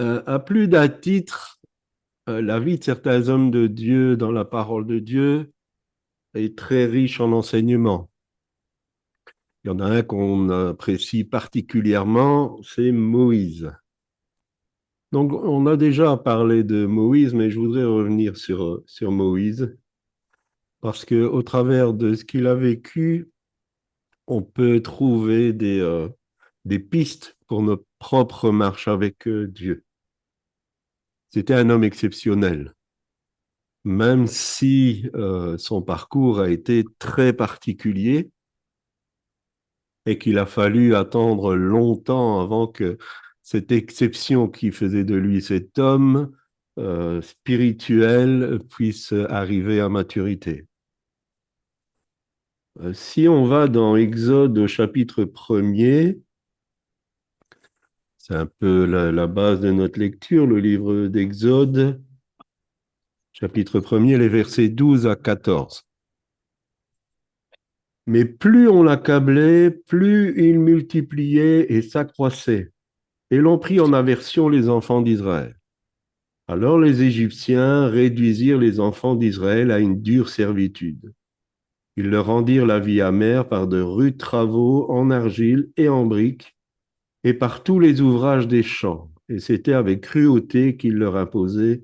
À plus d'un titre, la vie de certains hommes de Dieu dans la parole de Dieu est très riche en enseignements. Il y en a un qu'on apprécie particulièrement, c'est Moïse. Donc, on a déjà parlé de Moïse, mais je voudrais revenir sur Moïse, parce que au travers de ce qu'il a vécu, on peut trouver des pistes pour notre propre marche avec Dieu. C'était un homme exceptionnel. Même si son parcours a été très particulier et qu'il a fallu attendre longtemps avant que cette exception qui faisait de lui cet homme spirituel puisse arriver à maturité. Si on va dans Exode au chapitre 1er, c'est un peu la base de notre lecture, le livre d'Exode, chapitre 1er, les versets 12 à 14. Mais plus on l'accablait, plus il multipliait et s'accroissait. Et l'on prit en aversion les enfants d'Israël. Alors les Égyptiens réduisirent les enfants d'Israël à une dure servitude. Ils leur rendirent la vie amère par de rudes travaux en argile et en briques, et par tous les ouvrages des champs. Et c'était avec cruauté qu'ils leur imposaient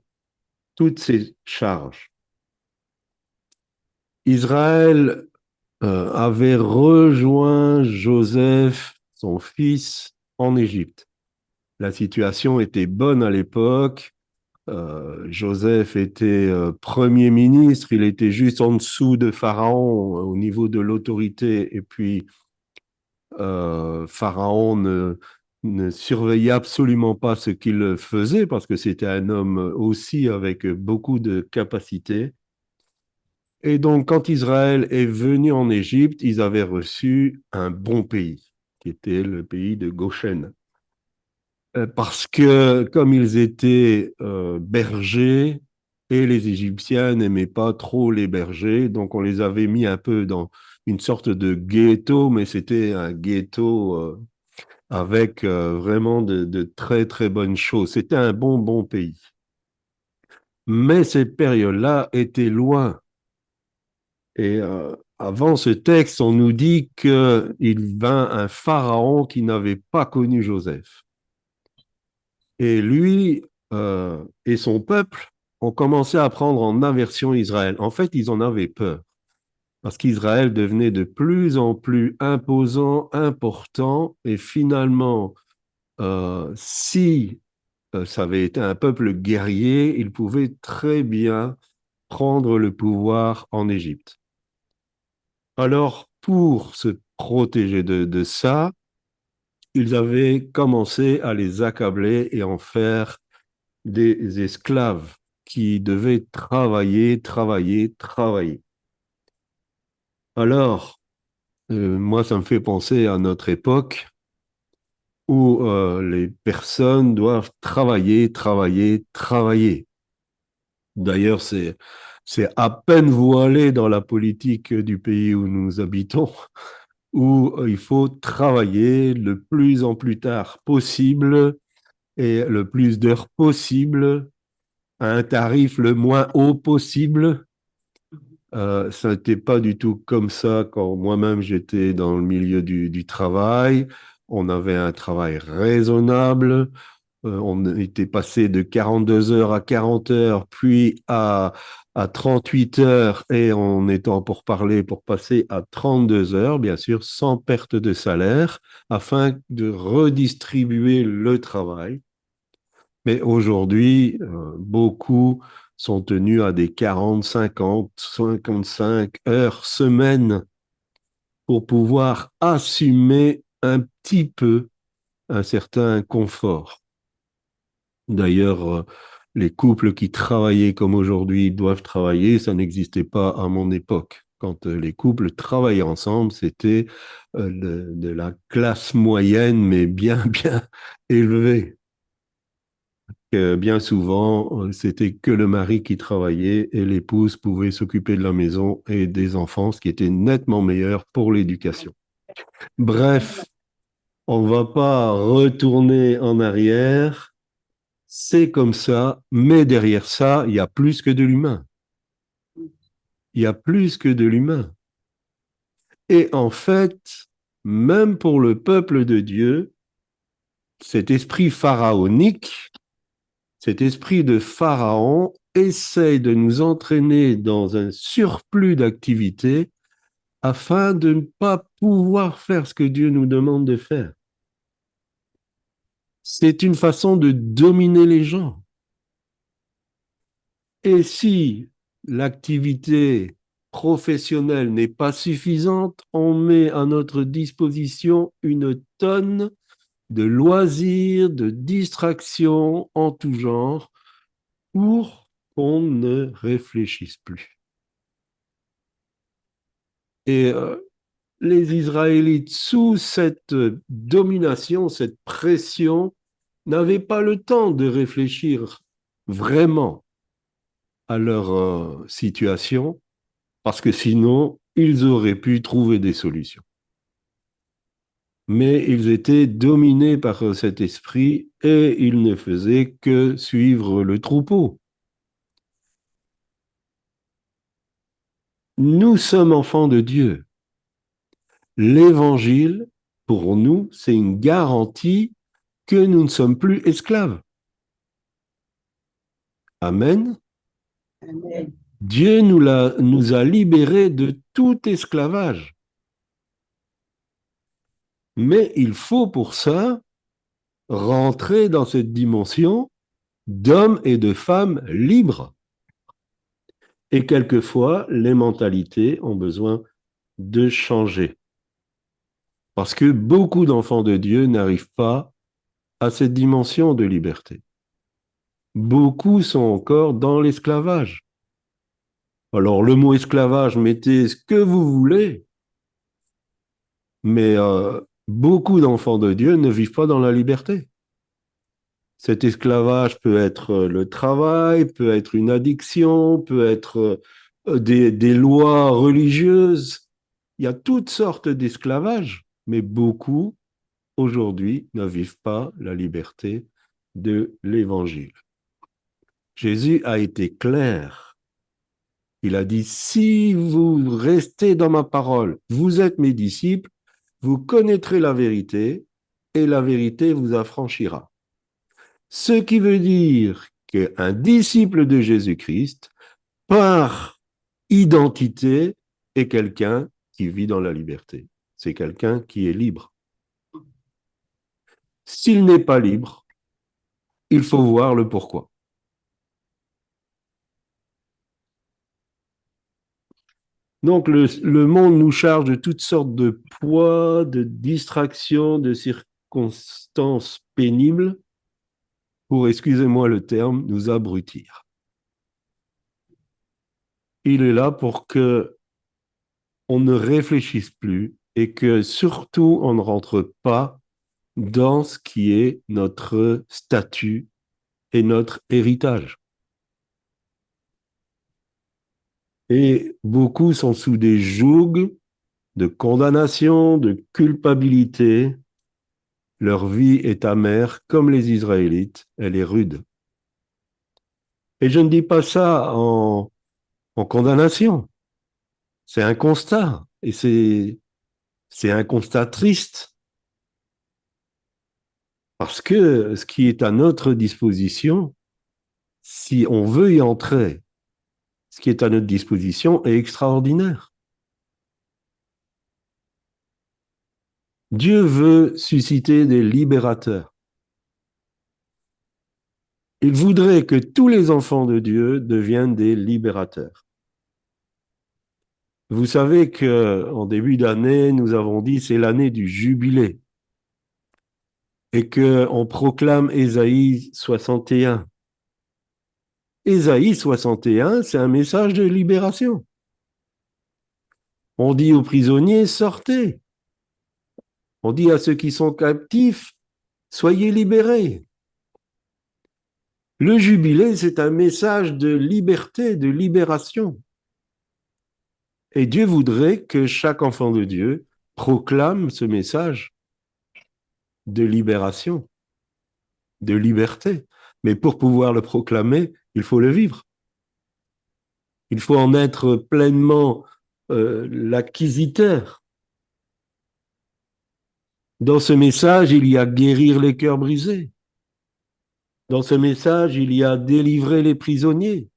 toutes ces charges. Israël avait rejoint Joseph, son fils, en Égypte. La situation était bonne à l'époque. Joseph était premier ministre, il était juste en dessous de Pharaon au niveau de l'autorité. Et puis, Pharaon ne surveillait absolument pas ce qu'il faisait parce que c'était un homme aussi avec beaucoup de capacités. Et donc, quand Israël est venu en Égypte, ils avaient reçu un bon pays, qui était le pays de Goshen. Parce que comme ils étaient bergers, et les Égyptiens n'aimaient pas trop les bergers, donc on les avait mis un peu dans une sorte de ghetto, mais c'était un ghetto avec vraiment de très très bonnes choses. C'était un bon pays. Mais ces périodes-là étaient loin. Et avant ce texte, on nous dit qu'il vint un pharaon qui n'avait pas connu Joseph. Et lui et son peuple ont commencé à prendre en aversion Israël. En fait, ils en avaient peur, parce qu'Israël devenait de plus en plus imposant, important, et finalement, si ça avait été un peuple guerrier, il pouvait très bien prendre le pouvoir en Égypte. Alors, pour se protéger de ça, ils avaient commencé à les accabler et en faire des esclaves qui devaient travailler, travailler, travailler. Alors, moi, ça me fait penser à notre époque où les personnes doivent travailler, travailler, travailler. D'ailleurs, c'est à peine voilé dans la politique du pays où nous habitons, où il faut travailler le plus en plus tard possible et le plus d'heures possible à un tarif le moins haut possible. Ça n'était pas du tout comme ça quand moi-même j'étais dans le milieu du travail. On avait un travail raisonnable. On était passé de 42 heures à 40 heures, puis à 38 heures, et on était pour parler pour passer à 32 heures, bien sûr, sans perte de salaire, afin de redistribuer le travail. Mais aujourd'hui, beaucoup sont tenus à des 40, 50, 55 heures semaine pour pouvoir assumer un petit peu un certain confort. D'ailleurs, les couples qui travaillaient comme aujourd'hui doivent travailler, ça n'existait pas à mon époque. Quand les couples travaillaient ensemble, c'était de la classe moyenne, mais bien élevée. Bien souvent, c'était que le mari qui travaillait et l'épouse pouvait s'occuper de la maison et des enfants, ce qui était nettement meilleur pour l'éducation. Bref, on ne va pas retourner en arrière. C'est comme ça, mais derrière ça, il y a plus que de l'humain. Il y a plus que de l'humain. Et en fait, même pour le peuple de Dieu, cet esprit pharaonique, cet esprit de Pharaon essaye de nous entraîner dans un surplus d'activité afin de ne pas pouvoir faire ce que Dieu nous demande de faire. C'est une façon de dominer les gens. Et si l'activité professionnelle n'est pas suffisante, on met à notre disposition une tonne de loisirs, de distractions en tout genre pour qu'on ne réfléchisse plus. Et les Israélites, sous cette domination, cette pression, n'avaient pas le temps de réfléchir vraiment à leur situation, parce que sinon, ils auraient pu trouver des solutions. Mais ils étaient dominés par cet esprit et ils ne faisaient que suivre le troupeau. Nous sommes enfants de Dieu. L'évangile, pour nous, c'est une garantie que nous ne sommes plus esclaves. Amen. Amen. Dieu nous a libérés de tout esclavage. Mais il faut pour ça rentrer dans cette dimension d'hommes et de femmes libres. Et quelquefois, les mentalités ont besoin de changer. Parce que beaucoup d'enfants de Dieu n'arrivent pas à cette dimension de liberté. Beaucoup sont encore dans l'esclavage. Alors, le mot esclavage, mettez ce que vous voulez, mais beaucoup d'enfants de Dieu ne vivent pas dans la liberté. Cet esclavage peut être le travail, peut être une addiction, peut être des lois religieuses. Il y a toutes sortes d'esclavages, mais beaucoup aujourd'hui ne vivent pas la liberté de l'évangile. Jésus a été clair. Il a dit, si vous restez dans ma parole, vous êtes mes disciples, vous connaîtrez la vérité et la vérité vous affranchira. Ce qui veut dire qu'un disciple de Jésus-Christ, par identité, est quelqu'un qui vit dans la liberté. C'est quelqu'un qui est libre. S'il n'est pas libre, il faut voir le pourquoi. Donc le monde nous charge de toutes sortes de poids, de distractions, de circonstances pénibles pour, excusez-moi le terme, nous abrutir. Il est là pour que on ne réfléchisse plus et que surtout on ne rentre pas dans ce qui est notre statut et notre héritage. Et beaucoup sont sous des jougs de condamnation, de culpabilité. Leur vie est amère comme les Israélites, elle est rude. Et je ne dis pas ça en condamnation, c'est un constat, et c'est un constat triste, parce que ce qui est à notre disposition, si on veut y entrer, ce qui est à notre disposition est extraordinaire. Dieu veut susciter des libérateurs. Il voudrait que tous les enfants de Dieu deviennent des libérateurs. Vous savez qu'en début d'année, nous avons dit c'est l'année du jubilé et qu'on proclame Ésaïe 61. Ésaïe 61, c'est un message de libération. On dit aux prisonniers, sortez. On dit à ceux qui sont captifs, soyez libérés. Le jubilé, c'est un message de liberté, de libération. Et Dieu voudrait que chaque enfant de Dieu proclame ce message de libération, de liberté. Mais pour pouvoir le proclamer, il faut le vivre. Il faut en être pleinement l'acquisiteur. Dans ce message, il y a guérir les cœurs brisés. Dans ce message, il y a délivrer les prisonniers,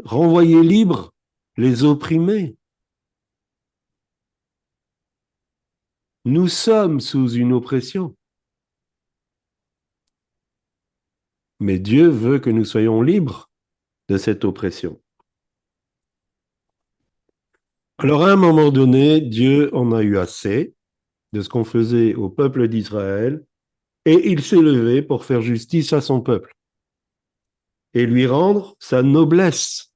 renvoyer libres les opprimés. Nous sommes sous une oppression. Mais Dieu veut que nous soyons libres de cette oppression. Alors à un moment donné, Dieu en a eu assez de ce qu'on faisait au peuple d'Israël et il s'est levé pour faire justice à son peuple et lui rendre sa noblesse.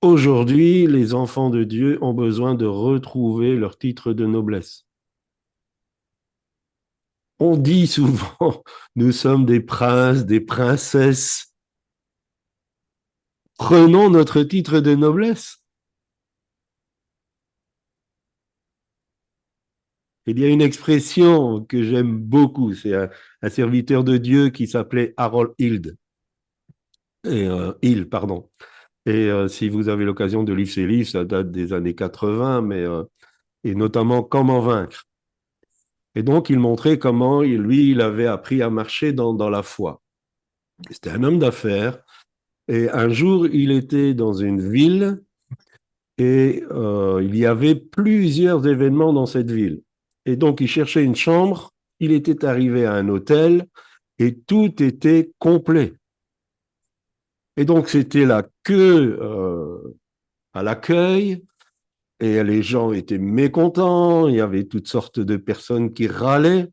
Aujourd'hui, les enfants de Dieu ont besoin de retrouver leur titre de noblesse. On dit souvent, nous sommes des princes, des princesses. Prenons notre titre de noblesse. Il y a une expression que j'aime beaucoup, c'est un serviteur de Dieu qui s'appelait Harold Hill, pardon. Et si vous avez l'occasion de lire ses livres, ça date des années 80, et notamment Comment vaincre. Et donc, il montrait comment lui, il avait appris à marcher dans la foi. C'était un homme d'affaires. Et un jour, il était dans une ville et il y avait plusieurs événements dans cette ville. Et donc, il cherchait une chambre. Il était arrivé à un hôtel et tout était complet. Et donc, c'était la queue à l'accueil et les gens étaient mécontents. Il y avait toutes sortes de personnes qui râlaient.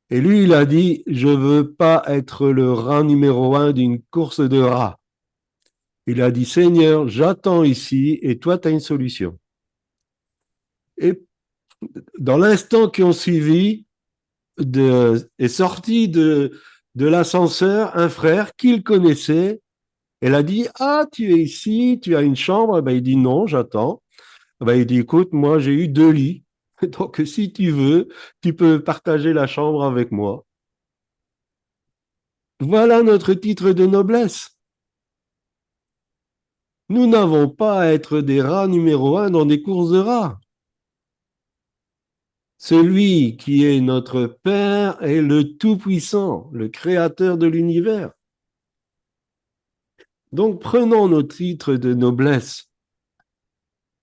Et lui, il a dit, je ne veux pas être le rat numéro un d'une course de rats. Il a dit, Seigneur, j'attends ici et toi, tu as une solution. Et dans l'instant qui ont suivi, est sorti de l'ascenseur un frère qu'il connaissait. Elle a dit, ah, tu es ici, tu as une chambre. Ben, il dit, non, j'attends. Ben, il dit, écoute, moi, j'ai eu 2 lits. Donc, si tu veux, tu peux partager la chambre avec moi. Voilà notre titre de noblesse. Nous n'avons pas à être des rats numéro un dans des courses de rats. Celui qui est notre Père est le Tout-Puissant, le Créateur de l'univers. Donc prenons nos titres de noblesse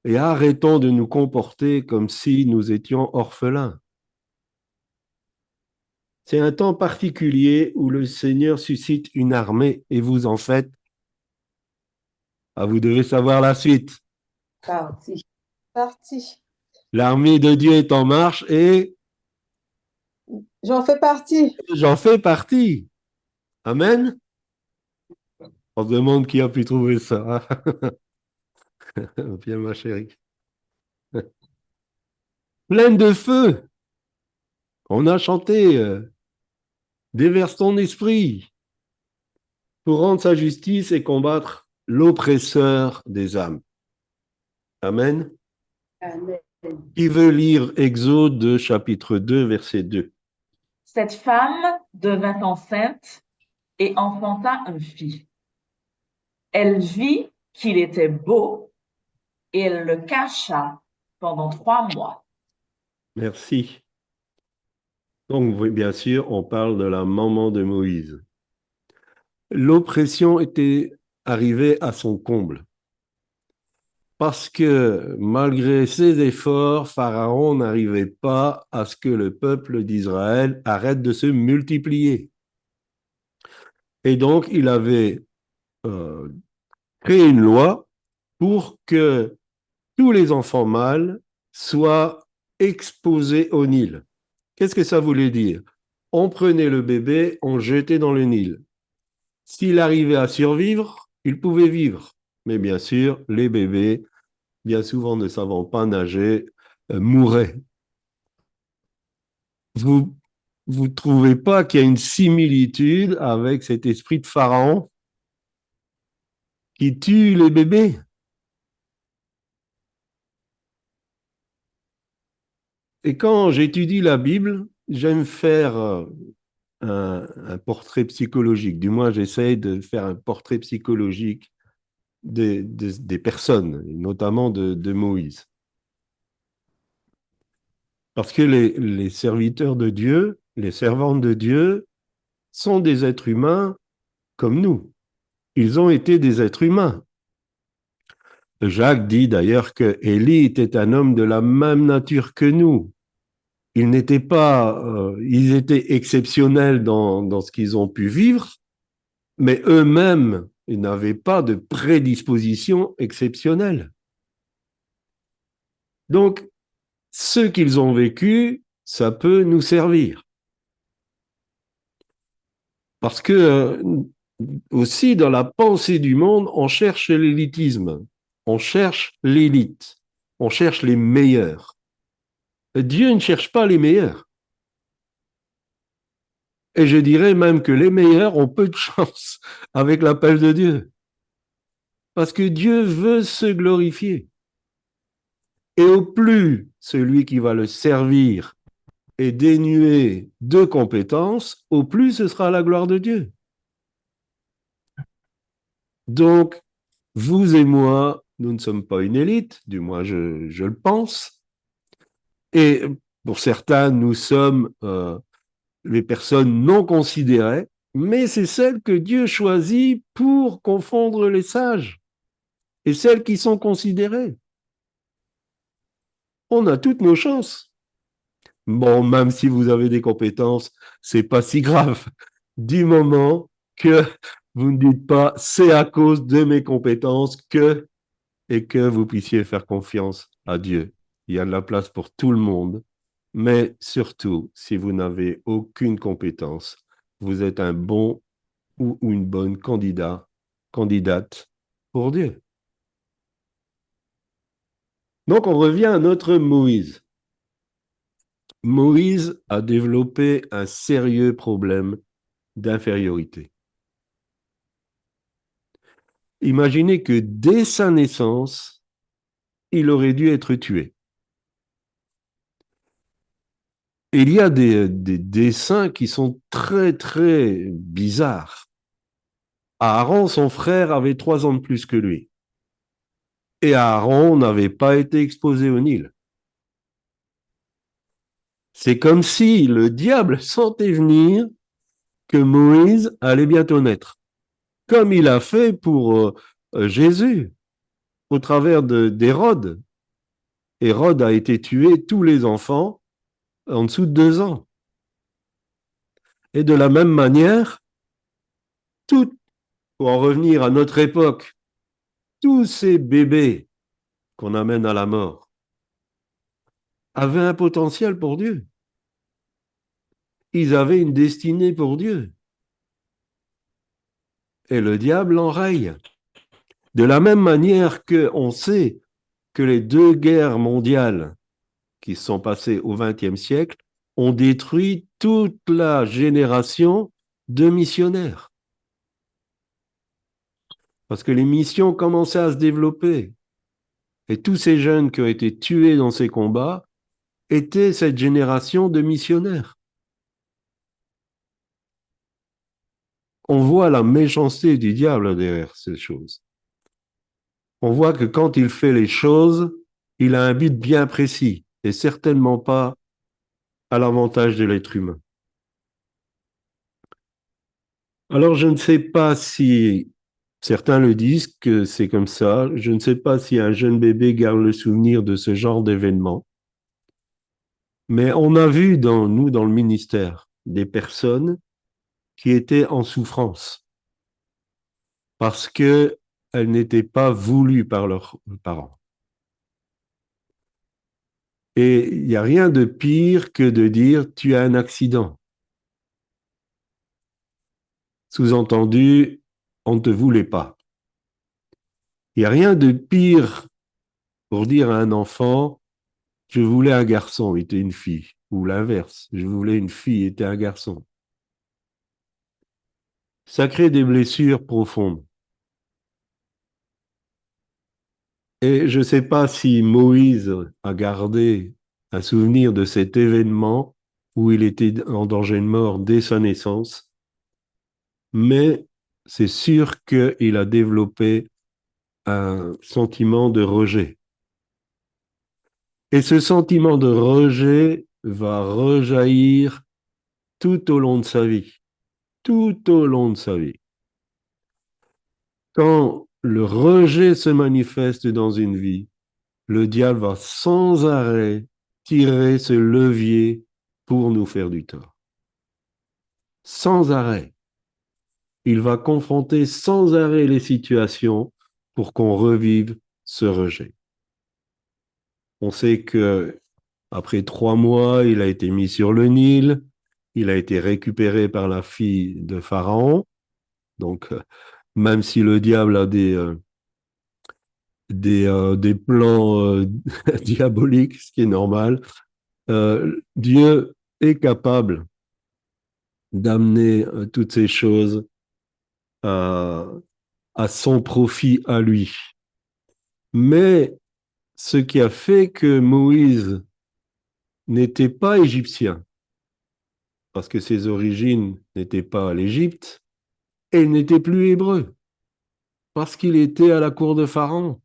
et arrêtons de nous comporter comme si nous étions orphelins. C'est un temps particulier où le Seigneur suscite une armée et vous en faites. Ah, vous devez savoir la suite. Parti. Parti. L'armée de Dieu est en marche et J'en fais partie. j'en fais partie. Amen. On se demande qui a pu trouver ça. Bien, ma chérie. Pleine de feu. On a chanté Déverse ton esprit pour rendre sa justice et combattre l'oppresseur des âmes. Amen. Amen. Qui veut lire Exode chapitre 2, verset 2? Cette femme devint enceinte et enfanta un fils. Elle vit qu'il était beau et elle le cacha pendant 3 mois. Merci. Donc, oui, bien sûr, on parle de la maman de Moïse. L'oppression était arrivée à son comble. Parce que malgré ses efforts, Pharaon n'arrivait pas à ce que le peuple d'Israël arrête de se multiplier. Et donc, il avait euh, créé une loi pour que tous les enfants mâles soient exposés au Nil. Qu'est-ce que ça voulait dire? On prenait le bébé, on jetait dans le Nil. S'il arrivait à survivre, il pouvait vivre. Mais bien sûr, les bébés, bien souvent ne savant pas nager, mouraient. Vous ne trouvez pas qu'il y a une similitude avec cet esprit de Pharaon qui tue les bébés? Et quand j'étudie la Bible, j'aime faire un portrait psychologique. Du moins, j'essaye de faire un portrait psychologique des personnes, notamment de Moïse. Parce que les serviteurs de Dieu, les servantes de Dieu, sont des êtres humains comme nous. Ils ont été des êtres humains. Jacques dit d'ailleurs que Élie était un homme de la même nature que nous. Ils n'étaient pas, ils étaient exceptionnels dans ce qu'ils ont pu vivre, mais eux-mêmes, ils n'avaient pas de prédisposition exceptionnelle. Donc, ce qu'ils ont vécu, ça peut nous servir. Parce que aussi, dans la pensée du monde, on cherche l'élitisme, on cherche l'élite, on cherche les meilleurs. Dieu ne cherche pas les meilleurs. Et je dirais même que les meilleurs ont peu de chance avec l'appel de Dieu. Parce que Dieu veut se glorifier. Et au plus celui qui va le servir est dénué de compétences, au plus ce sera la gloire de Dieu. Donc, vous et moi, nous ne sommes pas une élite, du moins je le pense. Et pour certains, nous sommes les personnes non considérées, mais c'est celles que Dieu choisit pour confondre les sages et celles qui sont considérées. On a toutes nos chances. Bon, même si vous avez des compétences, c'est pas si grave. Du moment que vous ne dites pas c'est à cause de mes compétences que et que vous puissiez faire confiance à Dieu. Il y a de la place pour tout le monde, mais surtout, si vous n'avez aucune compétence, vous êtes un bon ou une bonne candidate pour Dieu. Donc, on revient à notre Moïse. Moïse a développé un sérieux problème d'infériorité. Imaginez que dès sa naissance, il aurait dû être tué. Et il y a des dessins qui sont très, très bizarres. Aaron, son frère, avait 3 ans de plus que lui. Et Aaron n'avait pas été exposé au Nil. C'est comme si le diable sentait venir que Moïse allait bientôt naître. Comme il a fait pour Jésus, au travers d'Hérode. Hérode a été tué tous les enfants en dessous de 2 ans. Et de la même manière, tout, pour en revenir à notre époque, tous ces bébés qu'on amène à la mort avaient un potentiel pour Dieu. Ils avaient une destinée pour Dieu. Et le diable enraye. De la même manière qu'on sait que les 2 guerres mondiales qui sont passées au XXe siècle ont détruit toute la génération de missionnaires. Parce que les missions commençaient à se développer. Et tous ces jeunes qui ont été tués dans ces combats étaient cette génération de missionnaires. On voit la méchanceté du diable derrière ces choses. On voit que quand il fait les choses, il a un but bien précis et certainement pas à l'avantage de l'être humain. Alors je ne sais pas si certains le disent que c'est comme ça. Je ne sais pas si un jeune bébé garde le souvenir de ce genre d'événement. Mais on a vu dans le ministère, des personnes qui étaient en souffrance parce qu'elles n'étaient pas voulues par leurs parents. Et il n'y a rien de pire que de dire tu as un accident. Sous-entendu, on ne te voulait pas. Il n'y a rien de pire pour dire à un enfant je voulais un garçon, il était une fille. Ou l'inverse, je voulais une fille, il était un garçon. Ça crée des blessures profondes. Et je ne sais pas si Moïse a gardé un souvenir de cet événement où il était en danger de mort dès sa naissance, mais c'est sûr qu'il a développé un sentiment de rejet. Et ce sentiment de rejet va rejaillir tout au long de sa vie, tout au long de sa vie. Quand le rejet se manifeste dans une vie, le diable va sans arrêt tirer ce levier pour nous faire du tort. Sans arrêt. Il va confronter sans arrêt les situations pour qu'on revive ce rejet. On sait que après 3 mois, il a été mis sur le Nil, il a été récupéré par la fille de Pharaon. Donc, même si le diable a des plans diaboliques, ce qui est normal, Dieu est capable d'amener toutes ces choses à, à son profit à lui. Mais ce qui a fait que Moïse n'était pas égyptien, parce que ses origines n'étaient pas à l'Égypte, et il n'était plus hébreu, parce qu'il était à la cour de Pharaon.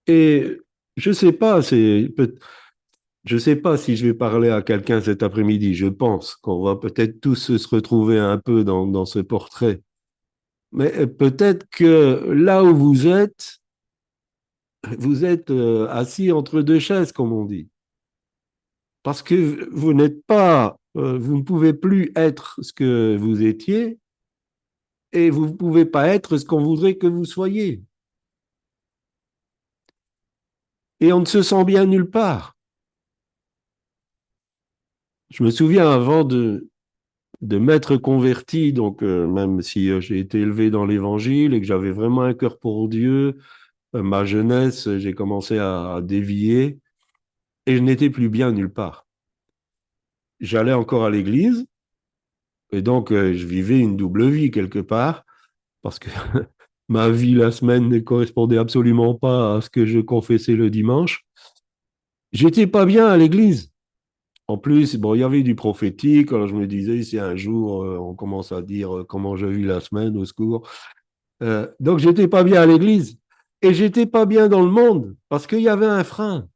Et je sais pas, je sais pas si je vais parler à quelqu'un cet après-midi. Je pense qu'on va peut-être tous se retrouver un peu dans ce portrait. Mais peut-être que là où vous êtes assis entre deux chaises, comme on dit. Parce que vous n'êtes pas, vous ne pouvez plus être ce que vous étiez et vous ne pouvez pas être ce qu'on voudrait que vous soyez. Et on ne se sent bien nulle part. Je me souviens avant de m'être converti, donc même si j'ai été élevé dans l'évangile et que j'avais vraiment un cœur pour Dieu, ma jeunesse, j'ai commencé à dévier et je n'étais plus bien nulle part. J'allais encore à l'église et donc je vivais une double vie quelque part parce que ma vie la semaine ne correspondait absolument pas à ce que je confessais le dimanche. J'étais pas bien à l'église. En plus, bon, il y avait du prophétique. Alors je me disais, si un jour on commence à dire comment je vis la semaine, au secours. Donc j'étais pas bien à l'église et j'étais pas bien dans le monde parce qu'il y avait un frein.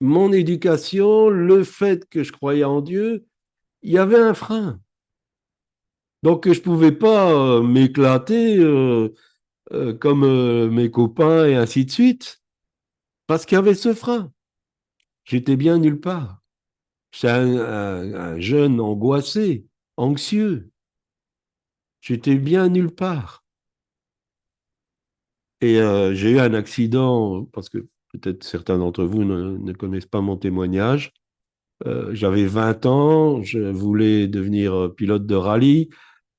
Mon éducation, le fait que je croyais en Dieu, il y avait un frein. Donc je pouvais pas m'éclater comme mes copains et ainsi de suite parce qu'il y avait ce frein. J'étais bien nulle part. J'étais un jeune angoissé, anxieux. J'étais bien nulle part. Et j'ai eu un accident, parce que peut-être certains d'entre vous ne connaissent pas mon témoignage. J'avais 20 ans, je voulais devenir pilote de rallye,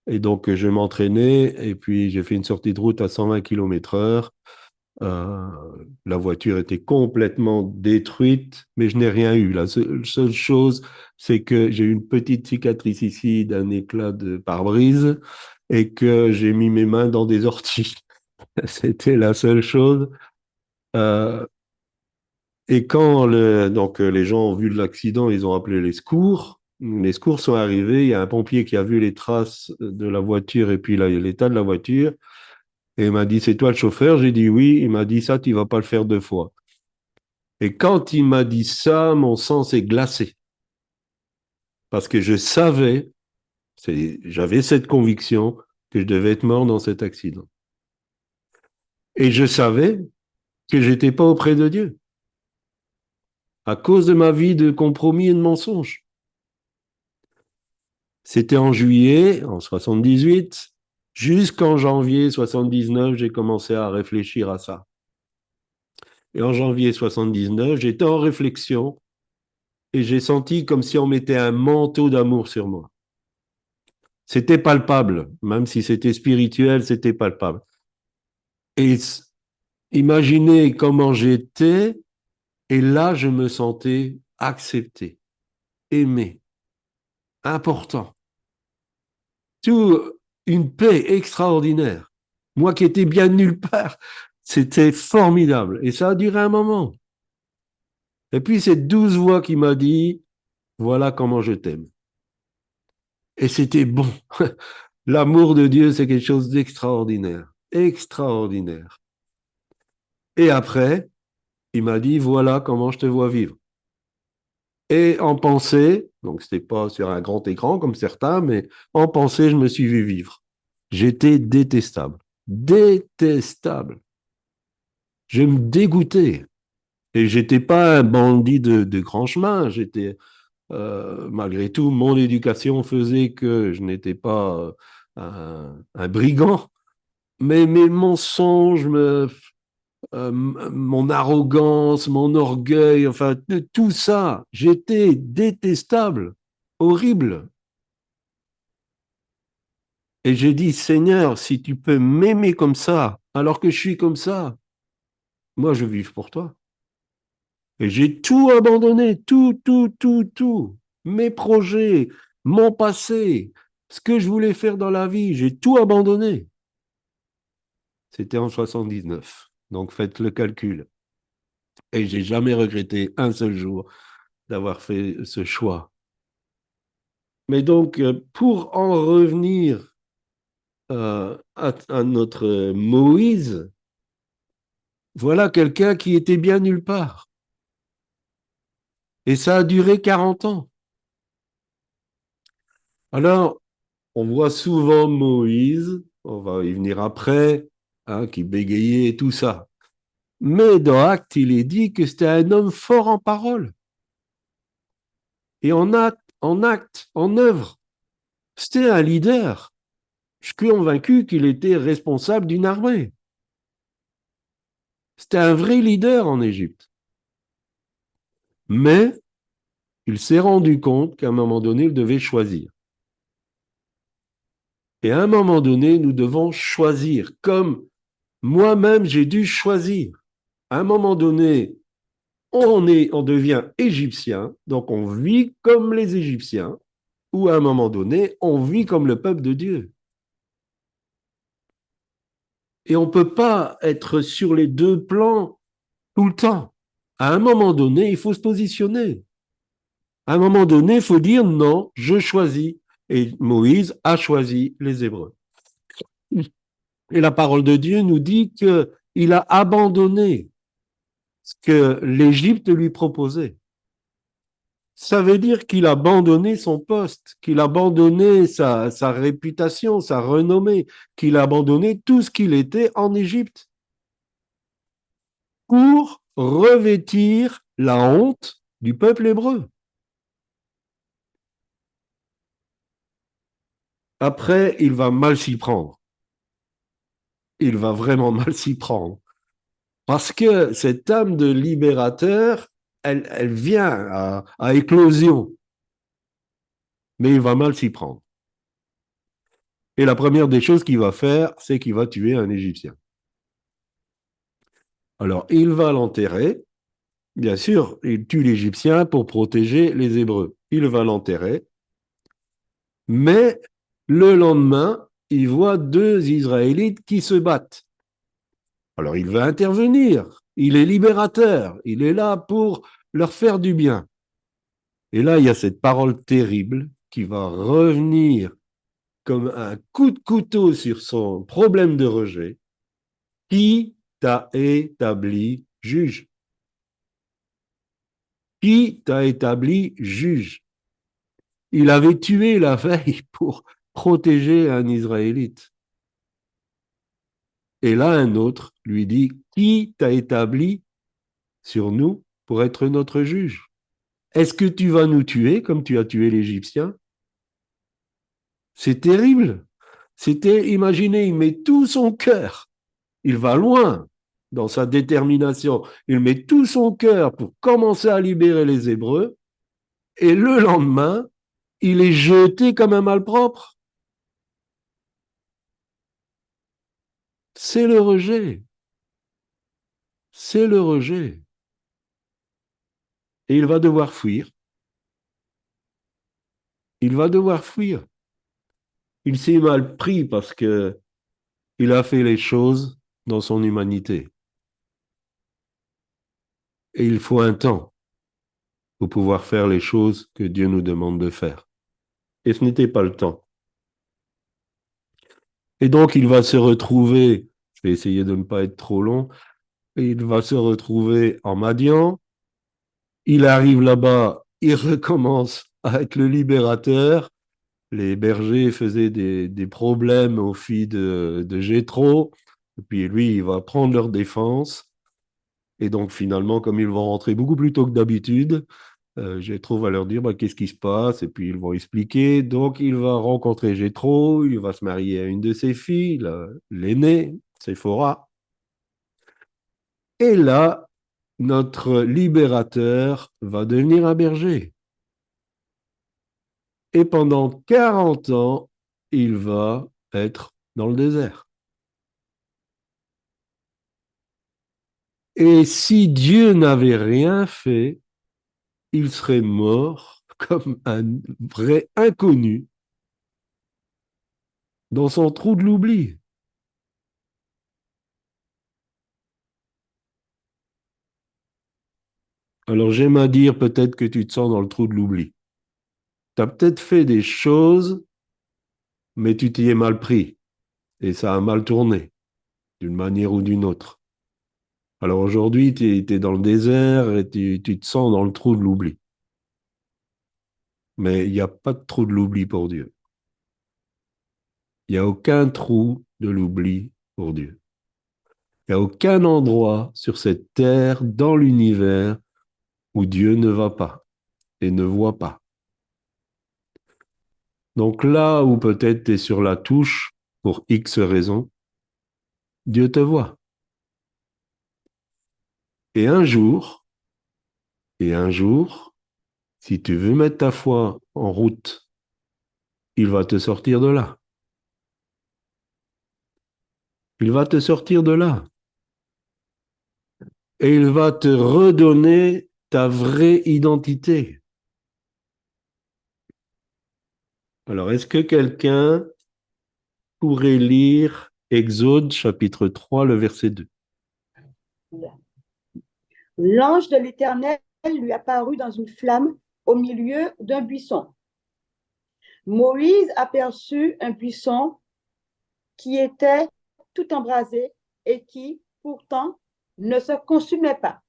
et donc je m'entraînais, et puis j'ai fait une sortie de route à 120 km/h. Euh, la voiture était complètement détruite, mais je n'ai rien eu. La seule chose, c'est que j'ai eu une petite cicatrice ici d'un éclat de pare-brise et que j'ai mis mes mains dans des orties. C'était la seule chose. Euh, et quand donc, les gens ont vu l'accident, ils ont appelé les secours. Les secours sont arrivés. Il y a un pompier qui a vu les traces de la voiture et puis l'état de la voiture. Et il m'a dit, c'est toi le chauffeur? J'ai dit oui. Il m'a dit, ça, tu ne vas pas le faire 2 fois. Et quand il m'a dit ça, mon sang s'est glacé. Parce que je savais, j'avais cette conviction que je devais être mort dans cet accident. Et je savais que je n'étais pas auprès de Dieu à cause de ma vie de compromis et de mensonges. C'était en juillet, en 78. Jusqu'en janvier 79, j'ai commencé à réfléchir à ça. Et en janvier 79, j'étais en réflexion et j'ai senti comme si on mettait un manteau d'amour sur moi. C'était palpable, même si c'était spirituel, c'était palpable. Et imaginez comment j'étais, et là, je me sentais accepté, aimé, important. Tout une paix extraordinaire. Moi qui étais bien nulle part, C'était formidable. Et ça a duré un moment. Et puis, cette douce voix qui m'a dit, voilà comment je t'aime. Et c'était bon. L'amour de Dieu, c'est quelque chose d'extraordinaire. Extraordinaire. Et après, il m'a dit, voilà comment je te vois vivre. Et en pensée, donc c'était pas sur un grand écran comme certains, mais en pensée, je me suis vu vivre. J'étais détestable. Détestable. Je me dégoûtais. Et j'étais pas un bandit de grand chemin. J'étais, malgré tout, mon éducation faisait que je n'étais pas un brigand. Mais mes mensonges, mon arrogance, mon orgueil, enfin, tout ça, j'étais détestable, horrible. Et j'ai dit, Seigneur, si tu peux m'aimer comme ça, alors que je suis comme ça, moi, je vis pour toi. Et j'ai tout abandonné, tout, tout, tout, tout. Mes projets, mon passé, ce que je voulais faire dans la vie, j'ai tout abandonné. C'était en 79. Donc faites le calcul. Et j'ai jamais regretté un seul jour d'avoir fait ce choix. Mais donc, pour en revenir à notre Moïse, voilà quelqu'un qui était bien nulle part. Et ça a duré 40 ans. Alors, on voit souvent Moïse, on va y venir après, hein, qui bégayait et tout ça. Mais dans Actes, il est dit que c'était un homme fort en parole. Et en œuvre. C'était un leader. Je suis convaincu qu'il était responsable d'une armée. C'était un vrai leader en Égypte. Mais il s'est rendu compte qu'à un moment donné, il devait choisir. Et à un moment donné, nous devons choisir, comme moi-même, j'ai dû choisir. À un moment donné, on devient égyptien, donc on vit comme les Égyptiens, ou à un moment donné, on vit comme le peuple de Dieu. Et on ne peut pas être sur les deux plans tout le temps. À un moment donné, il faut se positionner. À un moment donné, il faut dire non, je choisis. Et Moïse a choisi les Hébreux. Et la parole de Dieu nous dit qu'il a abandonné ce que l'Égypte lui proposait. Ça veut dire qu'il a abandonné son poste, qu'il a abandonné sa réputation, sa renommée, qu'il a abandonné tout ce qu'il était en Égypte pour revêtir la honte du peuple hébreu. Après, il va mal s'y prendre. Il va vraiment mal s'y prendre. Parce que cette âme de libérateur, elle vient à éclosion. Mais il va mal s'y prendre. Et la première des choses qu'il va faire, c'est qu'il va tuer un Égyptien. Alors, il va l'enterrer. Bien sûr, il tue l'Égyptien pour protéger les Hébreux. Il va l'enterrer. Mais le lendemain, il voit deux Israélites qui se battent. Alors, il va intervenir. Il est libérateur. Il est là pour leur faire du bien. Et là, il y a cette parole terrible qui va revenir comme un coup de couteau sur son problème de rejet. Qui t'a établi juge? Qui t'a établi juge? Il avait tué la veille pour protéger un Israélite. Et là, un autre lui dit, qui t'a établi sur nous pour être notre juge? Est-ce que tu vas nous tuer comme tu as tué l'Égyptien? C'est terrible. C'était, imaginez, il met tout son cœur. Il va loin dans sa détermination. Il met tout son cœur pour commencer à libérer les Hébreux. Et le lendemain, il est jeté comme un malpropre. C'est le rejet. C'est le rejet. Et il va devoir fuir. Il va devoir fuir. Il s'est mal pris parce que il a fait les choses dans son humanité. Et il faut un temps pour pouvoir faire les choses que Dieu nous demande de faire. Et ce n'était pas le temps. Et donc, il va se retrouver, je vais essayer de ne pas être trop long, il va se retrouver en Madian. Il arrive là-bas, il recommence à être le libérateur. Les bergers faisaient des problèmes aux filles de Jéthro. Et puis lui, il va prendre leur défense. Et donc, finalement, comme ils vont rentrer beaucoup plus tôt que d'habitude, Jéthro va leur dire bah, qu'est-ce qui se passe, et puis ils vont expliquer. Donc, il va rencontrer Jéthro, il va se marier à une de ses filles, l'aînée, Séphora. Et là, notre libérateur va devenir un berger. Et pendant 40 ans, il va être dans le désert. Et si Dieu n'avait rien fait, il serait mort comme un vrai inconnu dans son trou de l'oubli. Alors j'aime à dire peut-être que tu te sens dans le trou de l'oubli. Tu as peut-être fait des choses, mais tu t'y es mal pris et ça a mal tourné d'une manière ou d'une autre. Alors aujourd'hui, tu es dans le désert et tu te sens dans le trou de l'oubli. Mais il n'y a pas de trou de l'oubli pour Dieu. Il n'y a aucun trou de l'oubli pour Dieu. Il n'y a aucun endroit sur cette terre, dans l'univers, où Dieu ne va pas et ne voit pas. Donc là où peut-être tu es sur la touche, pour X raisons, Dieu te voit. Et un jour, si tu veux mettre ta foi en route, il va te sortir de là. Il va te sortir de là. Et il va te redonner ta vraie identité. Alors, est-ce que quelqu'un pourrait lire Exode chapitre 3, le verset 2? L'ange de l'Éternel lui apparut dans une flamme au milieu d'un buisson. Moïse aperçut un buisson qui était tout embrasé et qui, pourtant, ne se consumait pas.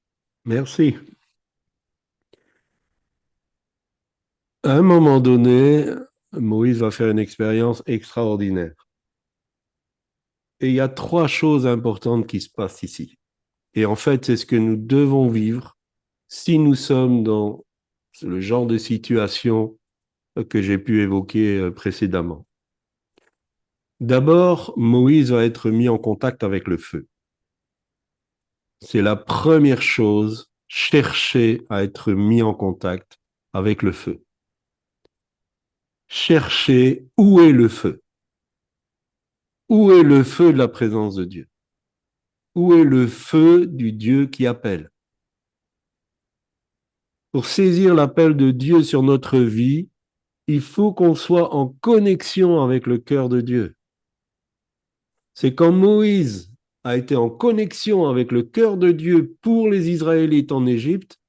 Merci. À un moment donné, Moïse va faire une expérience extraordinaire. Et il y a trois choses importantes qui se passent ici. Et en fait, c'est ce que nous devons vivre si nous sommes dans le genre de situation que j'ai pu évoquer précédemment. D'abord, Moïse va être mis en contact avec le feu. C'est la première chose, chercher à être mis en contact avec le feu. Chercher où est le feu. Où est le feu de la présence de Dieu? Où est le feu du Dieu qui appelle? Pour saisir l'appel de Dieu sur notre vie, il faut qu'on soit en connexion avec le cœur de Dieu. C'est quand Moïse a été en connexion avec le cœur de Dieu pour les Israélites en Égypte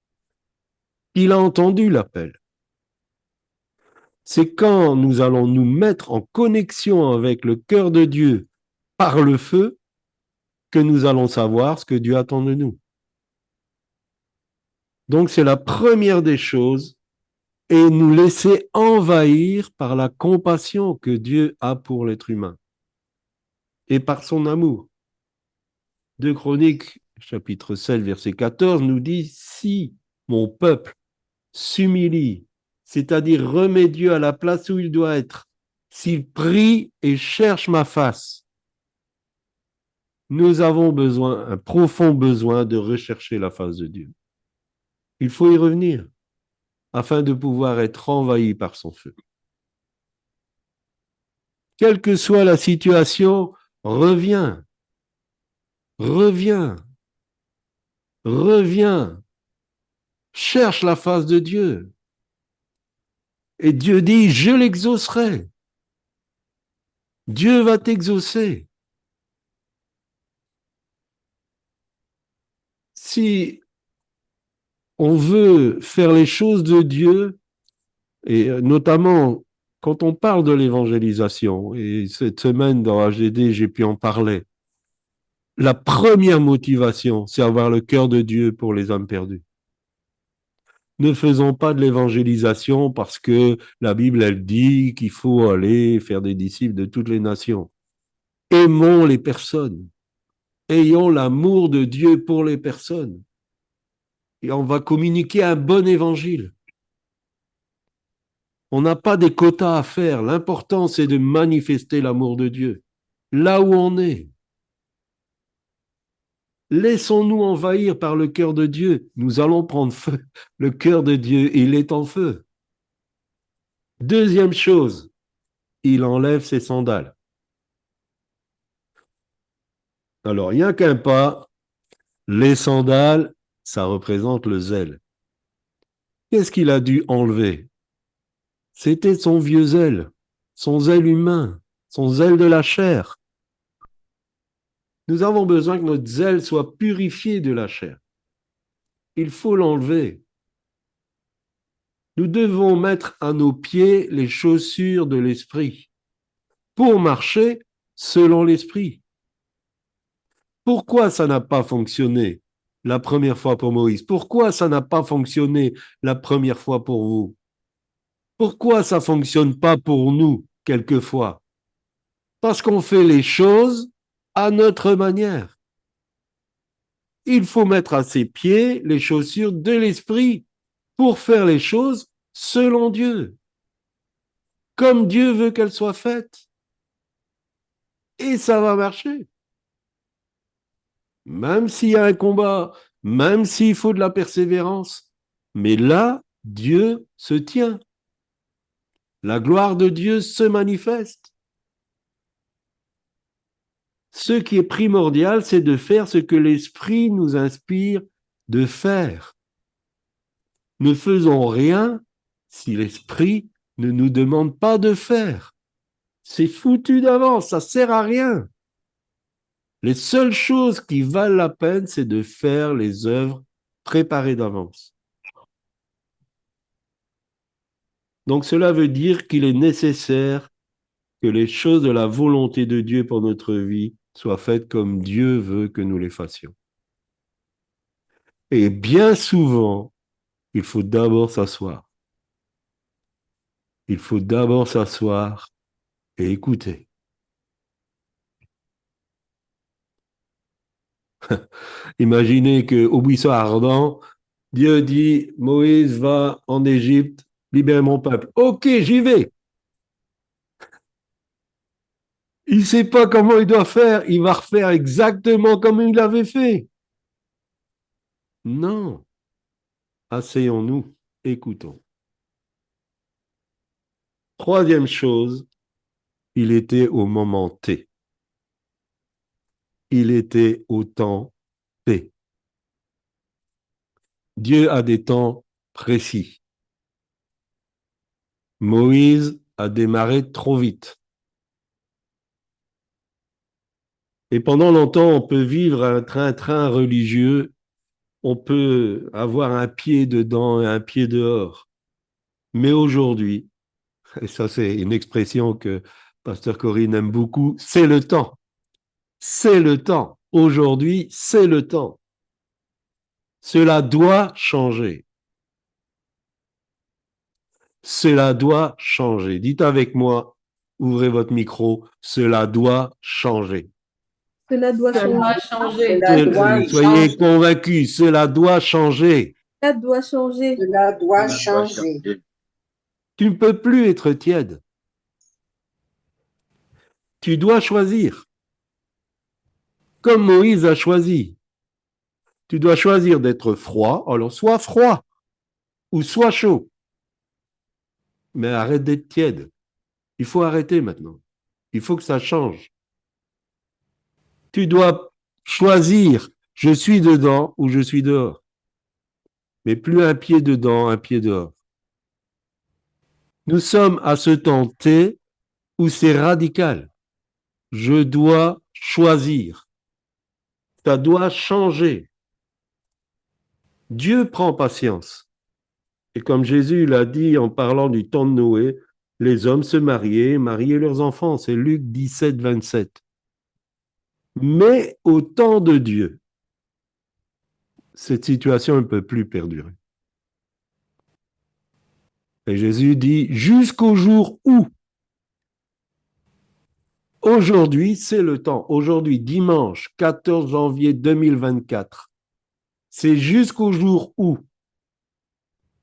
qu'il a entendu l'appel. C'est quand nous allons nous mettre en connexion avec le cœur de Dieu par le feu que nous allons savoir ce que Dieu attend de nous. Donc c'est la première des choses et nous laisser envahir par la compassion que Dieu a pour l'être humain et par son amour. 2 Chroniques, chapitre 7, verset 14, nous dit « Si mon peuple s'humilie, c'est-à-dire remet Dieu à la place où il doit être, s'il prie et cherche ma face, nous avons besoin, un profond besoin de rechercher la face de Dieu. Il faut y revenir afin de pouvoir être envahi par son feu. Quelle que soit la situation, reviens, reviens, reviens, cherche la face de Dieu. Et Dieu dit, je l'exaucerai. Dieu va t'exaucer. Si on veut faire les choses de Dieu, et notamment quand on parle de l'évangélisation, et cette semaine dans AGD, j'ai pu en parler, la première motivation, c'est avoir le cœur de Dieu pour les âmes perdues. Ne faisons pas de l'évangélisation parce que la Bible, elle dit qu'il faut aller faire des disciples de toutes les nations. Aimons les personnes. Ayons l'amour de Dieu pour les personnes. Et on va communiquer un bon évangile. On n'a pas des quotas à faire. L'important, c'est de manifester l'amour de Dieu. Là où on est. Laissons-nous envahir par le cœur de Dieu. Nous allons prendre feu. Le cœur de Dieu, il est en feu. Deuxième chose, il enlève ses sandales. Alors, rien qu'un pas, les sandales, ça représente le zèle. Qu'est-ce qu'il a dû enlever? C'était son vieux zèle, son zèle humain, son zèle de la chair. Nous avons besoin que notre zèle soit purifié de la chair. Il faut l'enlever. Nous devons mettre à nos pieds les chaussures de l'esprit pour marcher selon l'esprit. Pourquoi ça n'a pas fonctionné la première fois pour Moïse? Pourquoi ça n'a pas fonctionné la première fois pour vous? Pourquoi ça ne fonctionne pas pour nous quelquefois? Parce qu'on fait les choses à notre manière. Il faut mettre à ses pieds les chaussures de l'esprit pour faire les choses selon Dieu, comme Dieu veut qu'elles soient faites. Et ça va marcher. Même s'il y a un combat, même s'il faut de la persévérance. Mais là, Dieu se tient. La gloire de Dieu se manifeste. Ce qui est primordial, c'est de faire ce que l'Esprit nous inspire de faire. Ne faisons rien si l'Esprit ne nous demande pas de faire. C'est foutu d'avance, ça ne sert à rien. Les seules choses qui valent la peine, c'est de faire les œuvres préparées d'avance. Donc cela veut dire qu'il est nécessaire que les choses de la volonté de Dieu pour notre vie soient faites comme Dieu veut que nous les fassions. Et bien souvent, il faut d'abord s'asseoir. Il faut d'abord s'asseoir et écouter. Imaginez qu'au buisson ardent, Dieu dit, Moïse va en Égypte, libère mon peuple. Ok, j'y vais. Il ne sait pas comment il doit faire, il va refaire exactement comme il l'avait fait. Non. Asseyons-nous, écoutons. Troisième chose, il était au moment T. Il était au temps T. Dieu a des temps précis. Moïse a démarré trop vite. Et pendant longtemps, on peut vivre un train-train religieux. On peut avoir un pied dedans et un pied dehors. Mais aujourd'hui, et ça c'est une expression que Pasteur Corinne aime beaucoup, c'est le temps. C'est le temps. Aujourd'hui, c'est le temps. Cela doit changer. Cela doit changer. Dites avec moi, ouvrez votre micro, cela doit changer. Cela doit changer. Cela doit Soyez changer. convaincus, cela doit changer. Cela doit changer. Cela doit changer. Tu ne peux plus être tiède. Tu dois choisir. Comme Moïse a choisi. Tu dois choisir d'être froid, alors sois froid ou sois chaud. Mais arrête d'être tiède. Il faut arrêter maintenant. Il faut que ça change. Tu dois choisir, je suis dedans ou je suis dehors. Mais plus un pied dedans, un pied dehors. Nous sommes à ce temps T où c'est radical. Je dois choisir. Ça doit changer. Dieu prend patience. Et comme Jésus l'a dit en parlant du temps de Noé, les hommes se mariaient, mariaient leurs enfants. C'est Luc 17, 27. Mais au temps de Dieu, cette situation ne peut plus perdurer. Et Jésus dit, jusqu'au jour où, aujourd'hui, c'est le temps, aujourd'hui, dimanche 14 janvier 2024, c'est jusqu'au jour où,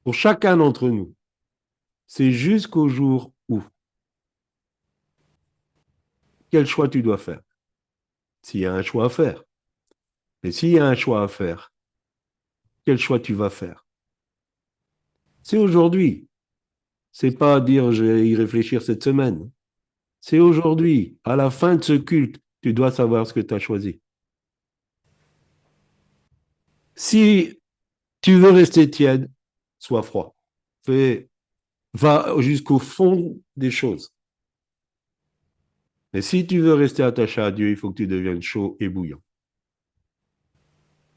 pour chacun d'entre nous, c'est jusqu'au jour où. Quel choix tu dois faire? S'il y a un choix à faire. Et s'il y a un choix à faire, quel choix tu vas faire? C'est aujourd'hui. C'est pas dire je vais y réfléchir cette semaine. C'est aujourd'hui. À la fin de ce culte, tu dois savoir ce que tu as choisi. Si tu veux rester tiède, sois froid. Va jusqu'au fond des choses. Mais si tu veux rester attaché à Dieu, il faut que tu deviennes chaud et bouillant.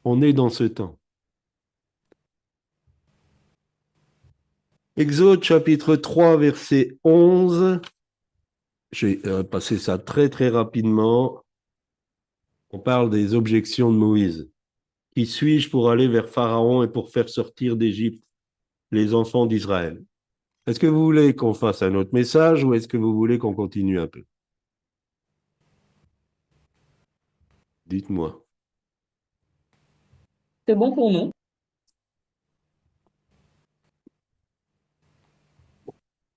On est dans ce temps. Exode chapitre 3, verset 11. Je vais passer ça très très rapidement. On parle des objections de Moïse. Qui suis-je pour aller vers Pharaon et pour faire sortir d'Égypte les enfants d'Israël? Est-ce que vous voulez qu'on fasse un autre message ou est-ce que vous voulez qu'on continue un peu? Dites-moi. C'est bon pour nous.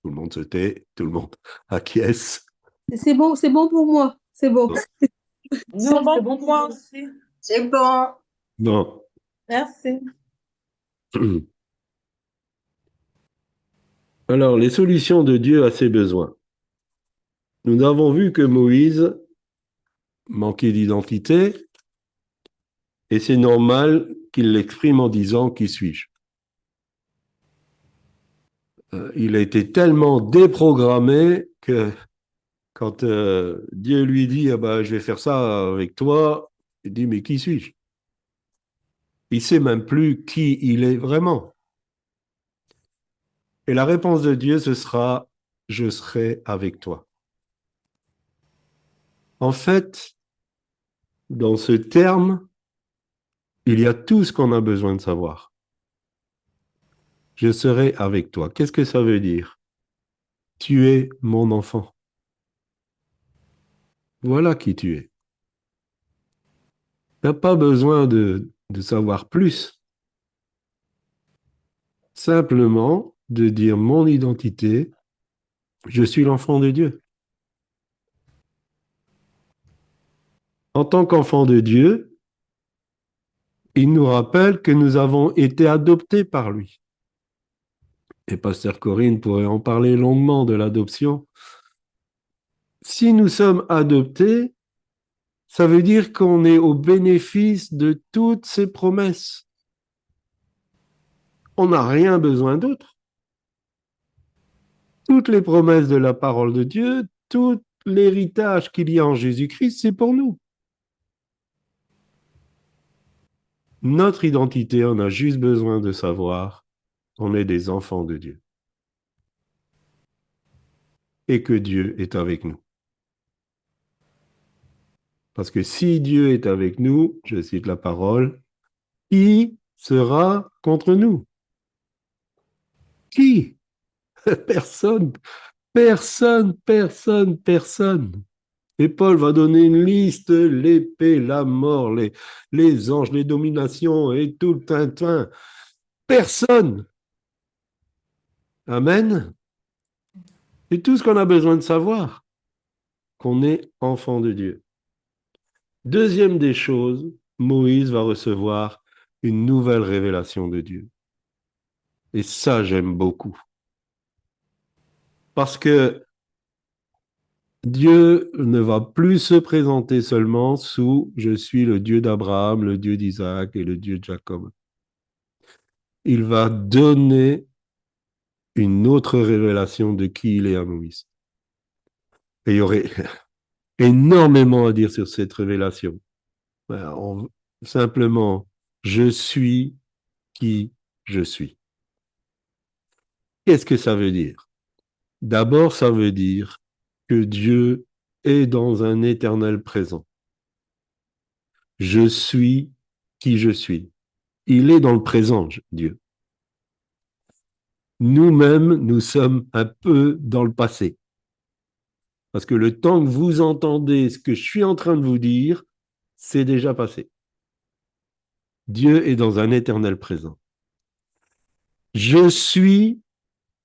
Tout le monde se tait, tout le monde acquiesce. C'est bon pour moi. C'est bon. Non, c'est bon pour moi aussi. C'est bon. Non. Merci. Alors, les solutions de Dieu à ses besoins. Nous avons vu que Moïse manquait d'identité et c'est normal qu'il l'exprime en disant qui suis-je. Il a été tellement déprogrammé que quand Dieu lui dit ah ben, je vais faire ça avec toi, il dit mais qui suis-je? Il ne sait même plus qui il est vraiment. Et la réponse de Dieu, ce sera je serai avec toi. En fait, dans ce terme, il y a tout ce qu'on a besoin de savoir. Je serai avec toi. Qu'est-ce que ça veut dire? Tu es mon enfant. Voilà qui tu es. Tu n'as pas besoin de savoir plus. Simplement de dire mon identité, je suis l'enfant de Dieu. En tant qu'enfant de Dieu, il nous rappelle que nous avons été adoptés par lui. Et Pasteur Corinne pourrait en parler longuement de l'adoption. Si nous sommes adoptés, ça veut dire qu'on est au bénéfice de toutes ces promesses. On n'a rien besoin d'autre. Toutes les promesses de la parole de Dieu, tout l'héritage qu'il y a en Jésus-Christ, c'est pour nous. Notre identité, on a juste besoin de savoir qu'on est des enfants de Dieu et que Dieu est avec nous. Parce que si Dieu est avec nous, je cite la parole, qui sera contre nous? Qui? Personne, personne, personne, personne. Et Paul va donner une liste, l'épée, la mort, les anges, les dominations et tout le tintin. Personne. Amen. C'est tout ce qu'on a besoin de savoir, qu'on est enfant de Dieu. Deuxième des choses, Moïse va recevoir une nouvelle révélation de Dieu. Et ça, j'aime beaucoup. Parce que Dieu ne va plus se présenter seulement sous je suis le Dieu d'Abraham, le Dieu d'Isaac et le Dieu de Jacob. Il va donner une autre révélation de qui il est à Moïse. Et il y aurait énormément à dire sur cette révélation. Simplement, je suis qui je suis. Qu'est-ce que ça veut dire? D'abord, ça veut dire que Dieu est dans un éternel présent. Je suis qui je suis. Il est dans le présent, Dieu. Nous-mêmes, nous sommes un peu dans le passé. Parce que le temps que vous entendez ce que je suis en train de vous dire, c'est déjà passé. Dieu est dans un éternel présent. Je suis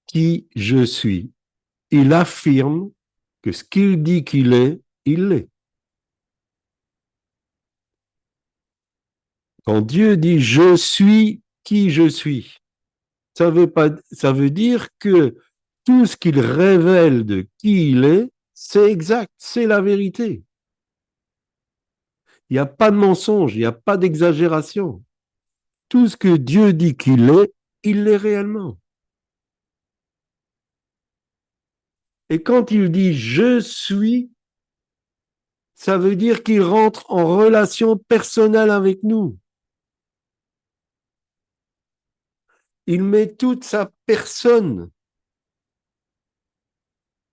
qui je suis. Il affirme que ce qu'il dit qu'il est, il l'est. Quand Dieu dit je suis qui je suis, ça veut dire que tout ce qu'il révèle de qui il est, c'est exact, c'est la vérité. Il n'y a pas de mensonge, il n'y a pas d'exagération. Tout ce que Dieu dit qu'il est, il l'est réellement. Et quand il dit je suis, ça veut dire qu'il rentre en relation personnelle avec nous. Il met toute sa personne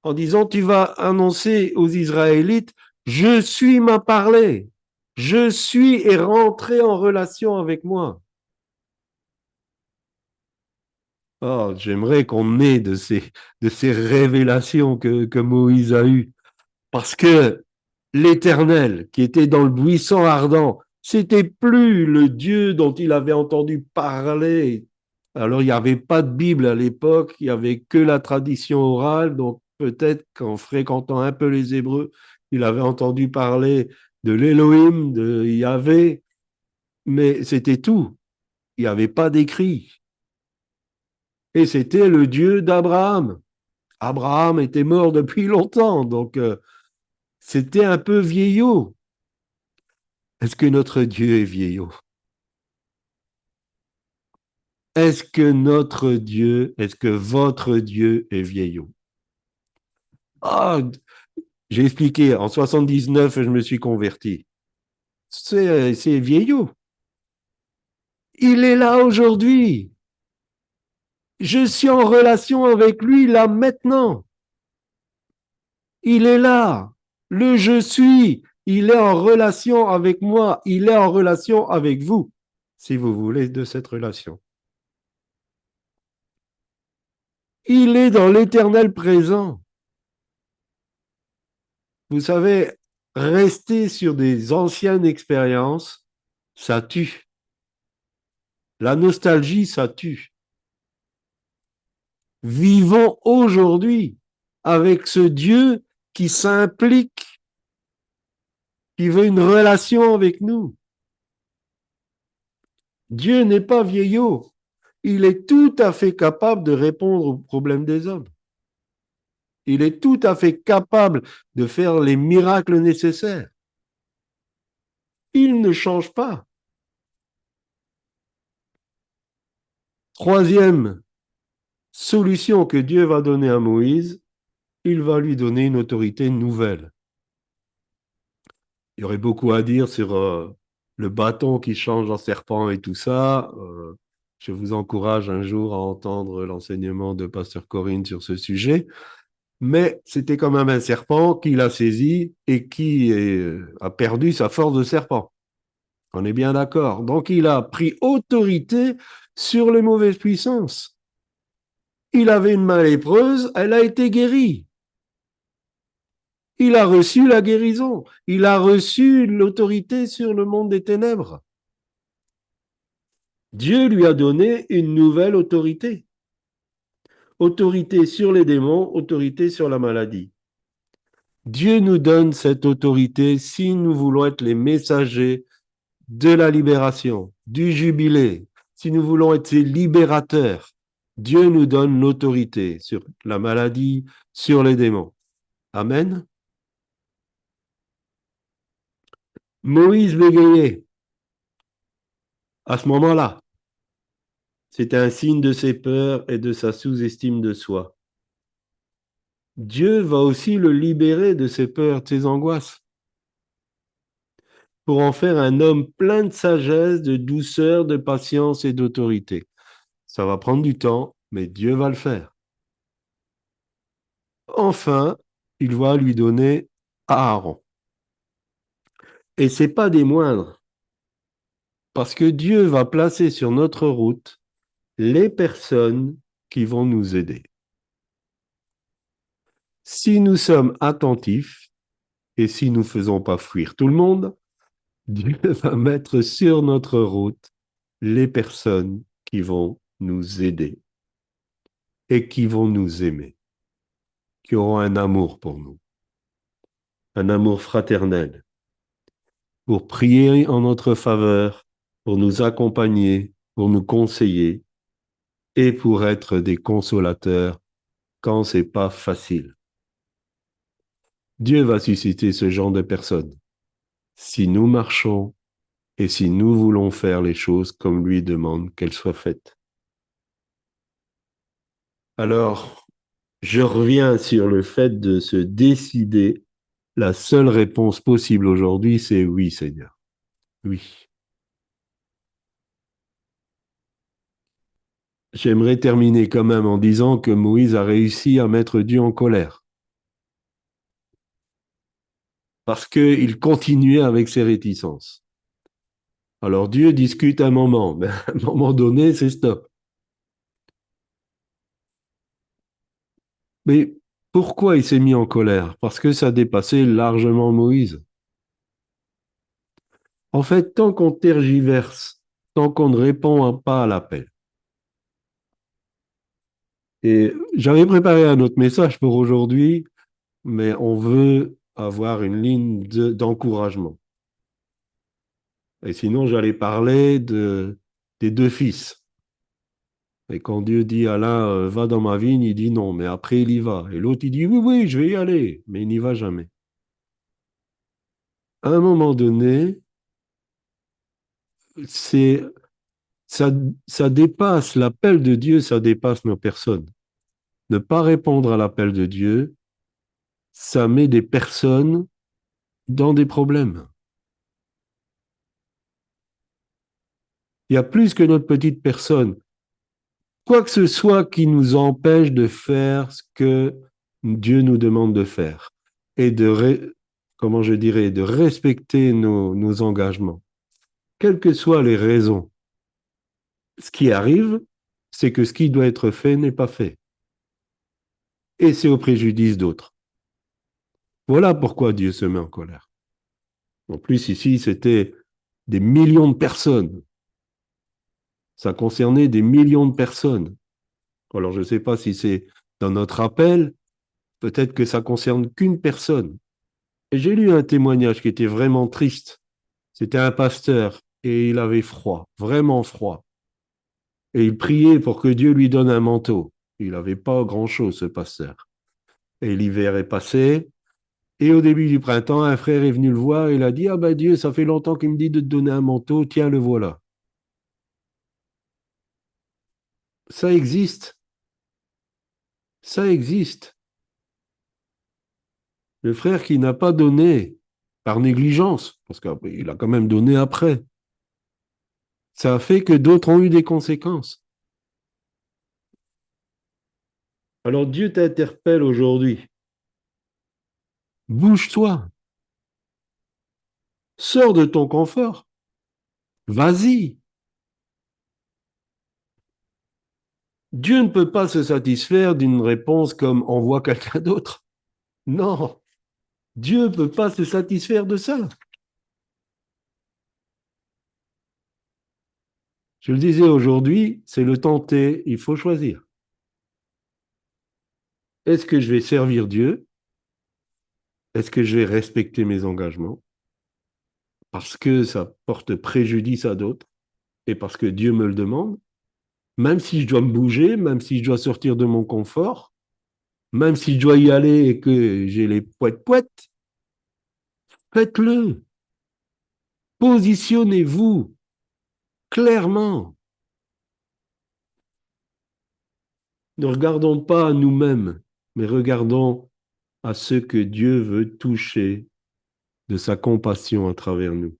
en disant tu vas annoncer aux Israélites je suis m'a parlé, je suis est rentré en relation avec moi. Oh, j'aimerais qu'on ait de ces révélations que Moïse a eues. Parce que l'Éternel, qui était dans le buisson ardent, c'était plus le Dieu dont il avait entendu parler. Alors, il n'y avait pas de Bible à l'époque, il n'y avait que la tradition orale. Donc, peut-être qu'en fréquentant un peu les Hébreux, il avait entendu parler de l'Élohim, de Yahvé, mais c'était tout. Il n'y avait pas d'écrit. Et c'était le Dieu d'Abraham. Abraham était mort depuis longtemps, donc c'était un peu vieillot. Est-ce que notre Dieu est vieillot? Est-ce que notre Dieu, est-ce que votre Dieu est vieillot? Ah, j'ai expliqué, en 79, je me suis converti. C'est vieillot. Il est là aujourd'hui. Je suis en relation avec lui là maintenant. Il est là. Le je suis, il est en relation avec moi. Il est en relation avec vous, si vous voulez, de cette relation. Il est dans l'éternel présent. Vous savez, rester sur des anciennes expériences, ça tue. La nostalgie, ça tue. Vivons aujourd'hui avec ce Dieu qui s'implique, qui veut une relation avec nous. Dieu n'est pas vieillot. Il est tout à fait capable de répondre aux problèmes des hommes. Il est tout à fait capable de faire les miracles nécessaires. Il ne change pas. Troisième solution que Dieu va donner à Moïse, il va lui donner une autorité nouvelle. Il y aurait beaucoup à dire sur le bâton qui change en serpent et tout ça. Je vous encourage un jour à entendre l'enseignement de Pasteur Corinne sur ce sujet. Mais c'était quand même un serpent qu'il a saisi et qui a perdu sa force de serpent. On est bien d'accord. Donc, il a pris autorité sur les mauvaises puissances. Il avait une main lépreuse, elle a été guérie. Il a reçu la guérison. Il a reçu l'autorité sur le monde des ténèbres. Dieu lui a donné une nouvelle autorité. Autorité sur les démons, autorité sur la maladie. Dieu nous donne cette autorité si nous voulons être les messagers de la libération, du jubilé, si nous voulons être ces libérateurs. Dieu nous donne l'autorité sur la maladie, sur les démons. Amen. Moïse bégayait. À ce moment-là, c'était un signe de ses peurs et de sa sous-estime de soi. Dieu va aussi le libérer de ses peurs, de ses angoisses. pour en faire un homme plein de sagesse, de douceur, de patience et d'autorité. Ça va prendre du temps, mais Dieu va le faire. Enfin, il va lui donner Aaron. Et ce n'est pas des moindres, parce que Dieu va placer sur notre route les personnes qui vont nous aider. Si nous sommes attentifs et si nous ne faisons pas fuir tout le monde, Dieu va mettre sur notre route les personnes qui vont nous aider et qui vont nous aimer, qui auront un amour pour nous, un amour fraternel, pour prier en notre faveur, pour nous accompagner, pour nous conseiller et pour être des consolateurs quand c'est pas facile. Dieu va susciter ce genre de personnes si nous marchons et si nous voulons faire les choses comme lui demande qu'elles soient faites. Alors, je reviens sur le fait de se décider. La seule réponse possible aujourd'hui, c'est oui, Seigneur. Oui. J'aimerais terminer quand même en disant que Moïse a réussi à mettre Dieu en colère. Parce qu'il continuait avec ses réticences. Alors Dieu discute un moment, mais à un moment donné, c'est stop. Mais pourquoi il s'est mis en colère? Parce que ça dépassait largement Moïse. En fait, tant qu'on tergiverse, tant qu'on ne répond pas à l'appel. Et j'avais préparé un autre message pour aujourd'hui, mais on veut avoir une ligne d'encouragement. Et sinon, j'allais parler des deux fils. Et quand Dieu dit à l'un, va dans ma vigne, il dit non, mais après il y va. Et l'autre, il dit oui, oui, je vais y aller, mais il n'y va jamais. À un moment donné, c'est, ça, ça dépasse l'appel de Dieu, ça dépasse nos personnes. Ne pas répondre à l'appel de Dieu, ça met des personnes dans des problèmes. Il y a plus que notre petite personne. Quoi que ce soit qui nous empêche de faire ce que Dieu nous demande de faire et comment je dirais, de respecter nos engagements, quelles que soient les raisons. Ce qui arrive, c'est que ce qui doit être fait n'est pas fait. Et c'est au préjudice d'autres. Voilà pourquoi Dieu se met en colère. En plus, ici, c'était des millions de personnes. Ça concernait des millions de personnes. Alors, je ne sais pas si c'est dans notre appel, peut-être que ça concerne qu'une personne. Et j'ai lu un témoignage qui était vraiment triste. C'était un pasteur et il avait froid, vraiment froid. Et il priait pour que Dieu lui donne un manteau. Il n'avait pas grand-chose, ce pasteur. Et l'hiver est passé. Et au début du printemps, un frère est venu le voir et il a dit, ah ben Dieu, ça fait longtemps qu'il me dit de te donner un manteau, tiens, le voilà. Ça existe. Ça existe. Le frère qui n'a pas donné par négligence, parce qu'il a quand même donné après, ça a fait que d'autres ont eu des conséquences. Alors Dieu t'interpelle aujourd'hui. Bouge-toi. Sors de ton confort. Vas-y. Dieu ne peut pas se satisfaire d'une réponse comme envoie quelqu'un d'autre. Non. Dieu ne peut pas se satisfaire de ça. Je le disais aujourd'hui, c'est le tenter, il faut choisir. Est-ce que je vais servir Dieu? Est-ce que je vais respecter mes engagements? Parce que ça porte préjudice à d'autres et parce que Dieu me le demande? Même si je dois me bouger, même si je dois sortir de mon confort, même si je dois y aller et que j'ai les poètes-poètes, faites-le. Positionnez-vous clairement. Ne regardons pas à nous-mêmes, mais regardons à ce que Dieu veut toucher de sa compassion à travers nous.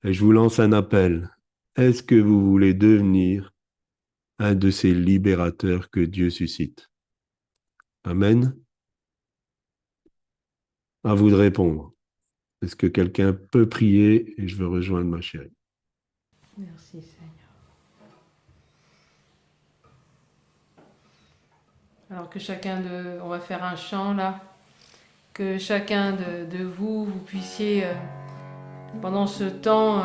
Et je vous lance un appel. Est-ce que vous voulez devenir un de ces libérateurs que Dieu suscite? Amen. À vous de répondre. Est-ce que quelqu'un peut prier et je veux rejoindre ma chérie? Merci Seigneur. Alors que on va faire un chant là, que chacun de vous, vous puissiez, pendant ce temps,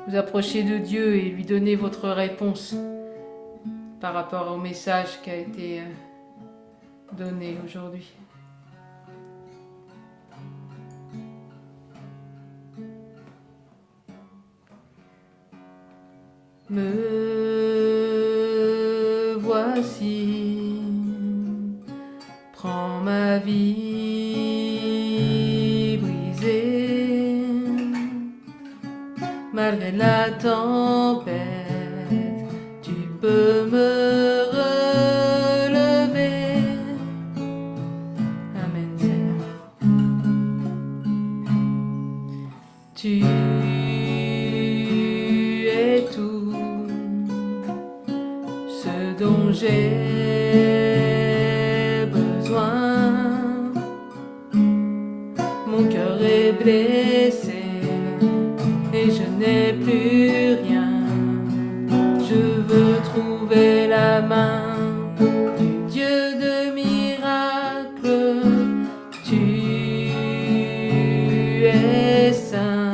vous approcher de Dieu et lui donner votre réponse par rapport au message qui a été donné aujourd'hui. Me voici, prends ma vie brisée, malgré la tempête, tu peux me relever. Amen, Seigneur. Tu es tout ce dont j'ai besoin. Mon cœur est blessé et je n'ai plus rien. Je veux trouver la main du Dieu de miracle. Tu es saint,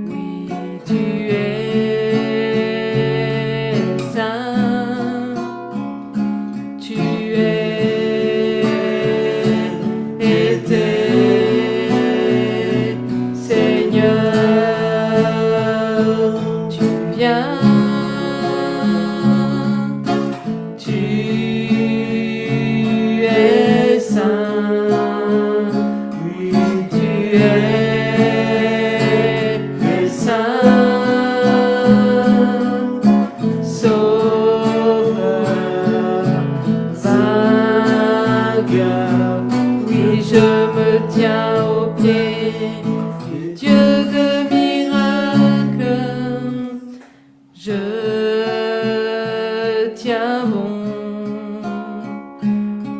oui, tu es saint. Tu es été, Seigneur, tu viens, tu es saint, oui, tu es saint, sauveur, vainqueur, oui, je me tiens aux pieds du Dieu de miracle. Je tiens bon,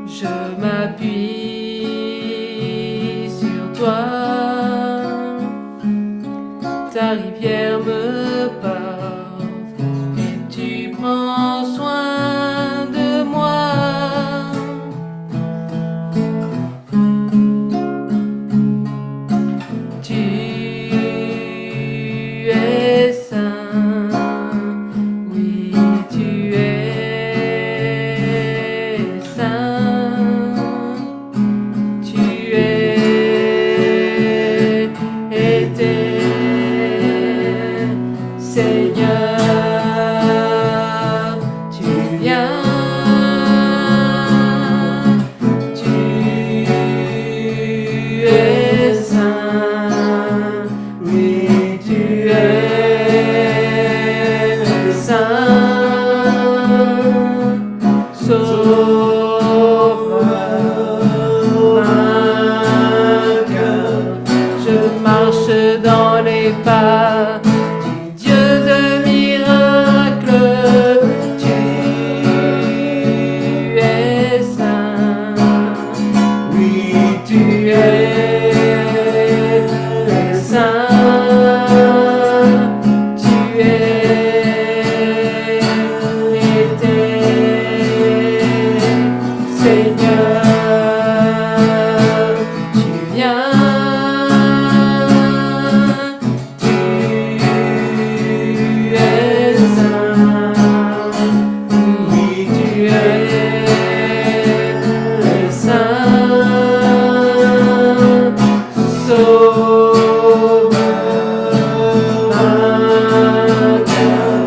je m'appuie sur toi. Ta rivière me porte et tu prends soin de moi. Tu es saint, oui, tu es saint. Tu es été, Seigneur, tu viens, tu es saint, oui, tu es saint, sauveur, vainqueur. Je marche dans les pas du Dieu de miracle. Tu es saint, oui, tu es saint, tu es été, Seigneur, tu viens. Tu es saint, oui, tu es saint, sauveur, vainqueur.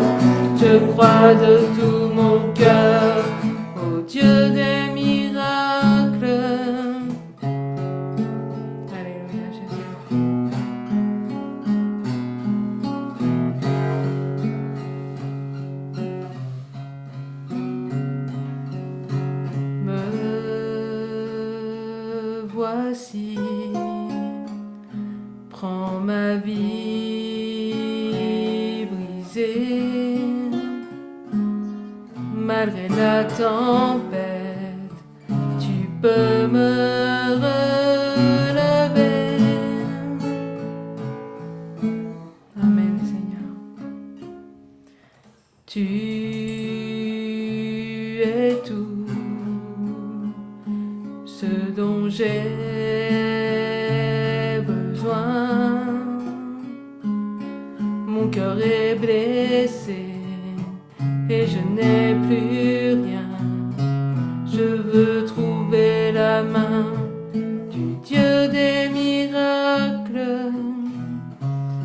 Je crois de tout mon cœur au Dieu des miracles. Alléluia, Jésus. Me voici, prends ma vie malgré la tempête, tu peux me relever. Amen, Seigneur. Tu es tout ce dont j'ai besoin. Mon cœur est blessé et je n'ai plus